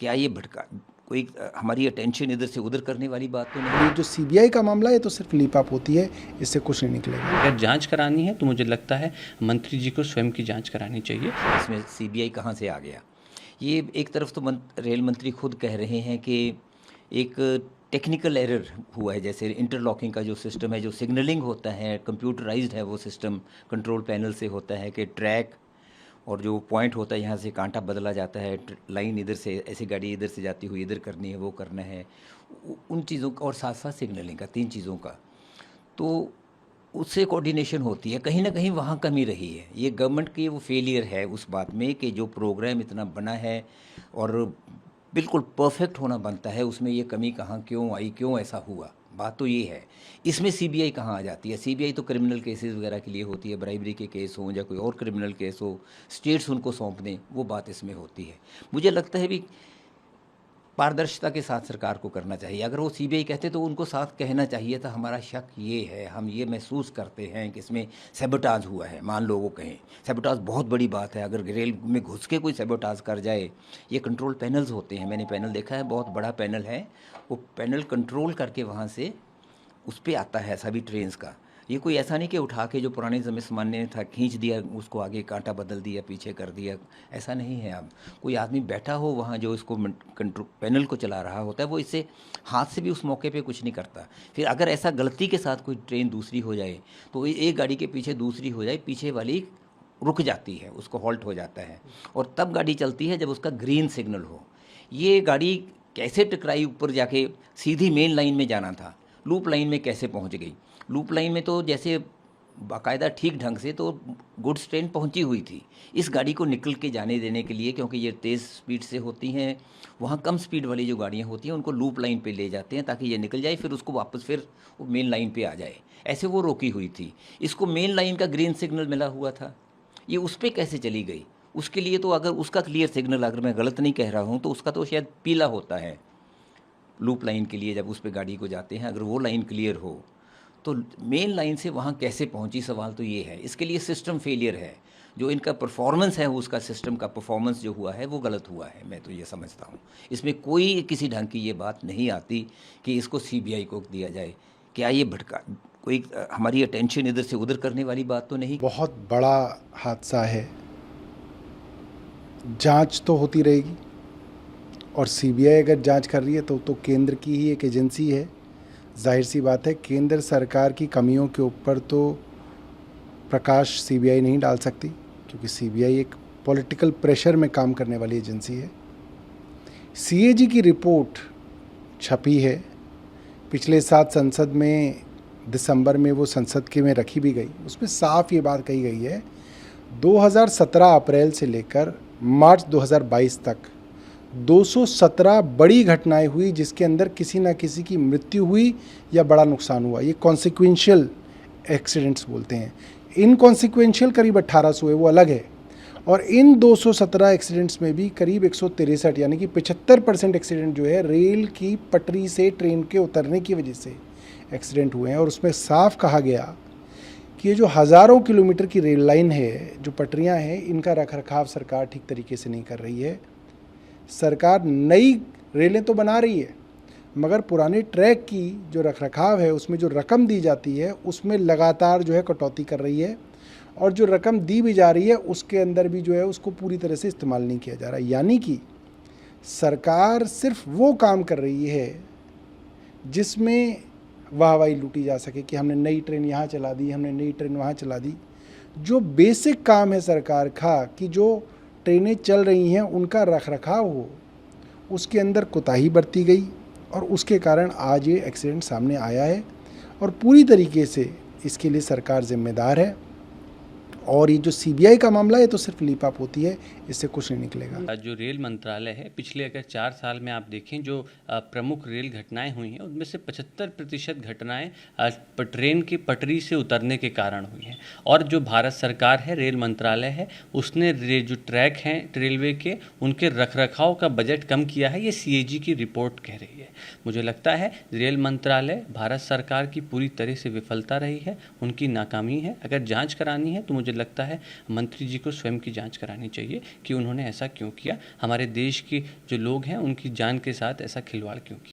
क्या ये भटका कोई हमारी अटेंशन इधर से उधर करने वाली बात तो नहीं। ये जो सीबीआई का मामला है तो सिर्फ लीपाप होती है, इससे कुछ नहीं निकलेगा। अगर जांच करानी है तो मुझे लगता है मंत्री जी को स्वयं की जांच करानी चाहिए। इसमें सीबीआई कहाँ से आ गया? ये एक तरफ तो रेल मंत्री खुद कह रहे हैं कि एक टेक्निकल एरर हुआ है, जैसे इंटरलॉकिंग का जो सिस्टम है, जो सिग्नलिंग होता है कंप्यूटराइज्ड है, वो सिस्टम कंट्रोल पैनल से होता है कि ट्रैक और जो पॉइंट होता है यहाँ से कांटा बदला जाता है, लाइन इधर से ऐसी गाड़ी इधर से जाती हुई इधर करनी है, वो करना है, उन चीज़ों का और साथ साथ सिग्नलिंग का, 3 चीज़ों का, तो उससे कोऑर्डिनेशन होती है। कहीं ना कहीं वहाँ कमी रही है। ये गवर्नमेंट की वो फेलियर है उस बात में कि जो प्रोग्राम इतना बना है और बिल्कुल परफेक्ट होना बनता है, उसमें ये कमी कहाँ क्यों आई, क्यों ऐसा हुआ, बात तो ये है। इसमें सीबीआई कहाँ आ जाती है? सीबीआई तो क्रिमिनल केसेस वगैरह के लिए होती है, ब्राइबरी के केस हों या कोई और क्रिमिनल केस हो, स्टेट्स उनको सौंप दें, वो बात इसमें होती है। मुझे लगता है भी पारदर्शिता के साथ सरकार को करना चाहिए। अगर वो सीबीआई कहते तो उनको साथ कहना चाहिए था, हमारा शक ये है, हम ये महसूस करते हैं कि इसमें सैबोटाज हुआ है। मान लो वो कहें सैबोटाज बहुत बड़ी बात है, अगर रेल में घुस के कोई सैबोटाज कर जाए। ये कंट्रोल पैनल्स होते हैं, मैंने पैनल देखा है, बहुत बड़ा पैनल है, वो पैनल कंट्रोल करके वहाँ से उस पर आता है सभी ट्रेन्स का। ये कोई ऐसा नहीं कि उठा के जो पुराने ज़माने था खींच दिया, उसको आगे कांटा बदल दिया, पीछे कर दिया, ऐसा नहीं है। अब कोई आदमी बैठा हो वहाँ जो इसको कंट्रोल पैनल को चला रहा होता है, वो इससे हाथ से भी उस मौके पे कुछ नहीं करता। फिर अगर ऐसा गलती के साथ कोई ट्रेन दूसरी हो जाए तो एक गाड़ी के पीछे दूसरी हो जाए, पीछे वाली रुक जाती है, उसको हॉल्ट हो जाता है, और तब गाड़ी चलती है जब उसका ग्रीन सिग्नल हो। ये गाड़ी कैसे टकराई? ऊपर जाके सीधी मेन लाइन में जाना था, लूप लाइन में कैसे पहुंच गई? लूप लाइन में तो जैसे बाकायदा ठीक ढंग से तो गुड्स ट्रेन पहुंची हुई थी, इस गाड़ी को निकल के जाने देने के लिए, क्योंकि ये तेज़ स्पीड से होती हैं, वहाँ कम स्पीड वाली जो गाड़ियाँ होती हैं उनको लूप लाइन पे ले जाते हैं ताकि ये निकल जाए, फिर उसको वापस फिर वो मेन लाइन पे आ जाए। ऐसे वो रोकी हुई थी, इसको मेन लाइन का ग्रीन सिग्नल मिला हुआ था, ये उस पर कैसे चली गई? उसके लिए तो अगर उसका क्लियर सिग्नल, अगर मैं गलत नहीं कह रहा हूँ, तो उसका तो शायद पीला होता है लूप लाइन के लिए, जब उस पर गाड़ी को जाते हैं, अगर वो लाइन क्लियर हो तो मेन लाइन से वहाँ कैसे पहुँची? सवाल तो ये है। इसके लिए सिस्टम फेलियर है, जो इनका परफॉर्मेंस है, उसका सिस्टम का परफॉर्मेंस जो हुआ है वो गलत हुआ है, मैं तो ये समझता हूँ। इसमें कोई किसी ढंग की ये बात नहीं आती कि इसको सीबीआई को दिया जाए। क्या ये भटका कोई हमारी अटेंशन इधर से उधर करने वाली बात तो नहीं? बहुत बड़ा हादसा है, जांच तो होती रहेगी, और सीबीआई अगर जांच कर रही है तो केंद्र की ही एक एजेंसी है। जाहिर सी बात है केंद्र सरकार की कमियों के ऊपर तो प्रकाश सीबीआई नहीं डाल सकती, क्योंकि सीबीआई एक पॉलिटिकल प्रेशर में काम करने वाली एजेंसी है। सीएजी की रिपोर्ट छपी है, पिछले साल संसद में दिसंबर में वो संसद के में रखी भी गई। उसमें साफ ये बात कही गई है 2017 अप्रैल से लेकर मार्च 2022 तक 217 बड़ी घटनाएं हुई, जिसके अंदर किसी ना किसी की मृत्यु हुई या बड़ा नुकसान हुआ। ये कॉन्सिक्वेंशियल एक्सीडेंट्स बोलते हैं। इनकॉन्सिक्वेंशियल करीब 1800 है, वो अलग है। और इन 217 एक्सीडेंट्स में भी करीब 163 यानी कि 75% एक्सीडेंट जो है रेल की पटरी से ट्रेन के उतरने की वजह से एक्सीडेंट हुए हैं। और उसमें साफ कहा गया कि ये जो हज़ारों किलोमीटर की रेल लाइन है, जो पटरियां हैं, इनका रखरखाव सरकार ठीक तरीके से नहीं कर रही है। सरकार नई रेलें तो बना रही है, मगर पुराने ट्रैक की जो रखरखाव है, उसमें जो रकम दी जाती है, उसमें लगातार जो है कटौती कर रही है, और जो रकम दी भी जा रही है उसके अंदर भी जो है उसको पूरी तरह से इस्तेमाल नहीं किया जा रहा। यानी कि सरकार सिर्फ वो काम कर रही है जिसमें वाहवाही लूटी जा सके कि हमने नई ट्रेन यहाँ चला दी, हमने नई ट्रेन वहाँ चला दी। जो बेसिक काम है सरकार का, कि जो ट्रेनें चल रही हैं उनका रखरखाव हो, उसके अंदर कोताही बरती गई, और उसके कारण आज ये एक्सीडेंट सामने आया है। और पूरी तरीके से इसके लिए सरकार जिम्मेदार है। और ये जो सीबीआई का मामला है तो सिर्फ लीपाप होती है, इससे कुछ नहीं निकलेगा। जो रेल मंत्रालय है, पिछले अगर 4 साल में आप देखें जो प्रमुख रेल घटनाएं हुई हैं, उनमें से 75% घटनाएं ट्रेन की पटरी से उतरने के कारण हुई हैं। और जो भारत सरकार है, रेल मंत्रालय है, उसने जो ट्रैक हैं रेलवे के, उनके रखरखाव का बजट कम किया है, ये सीएजी की रिपोर्ट कह रही है। मुझे लगता है रेल मंत्रालय भारत सरकार की पूरी तरह से विफलता रही है, उनकी नाकामी है। अगर जाँच करानी है तो मुझे लगता है मंत्री जी को स्वयं की जाँच करानी चाहिए कि उन्होंने ऐसा क्यों किया, हमारे देश के जो लोग हैं उनकी जान के साथ ऐसा खिलवाड़ क्यों किया।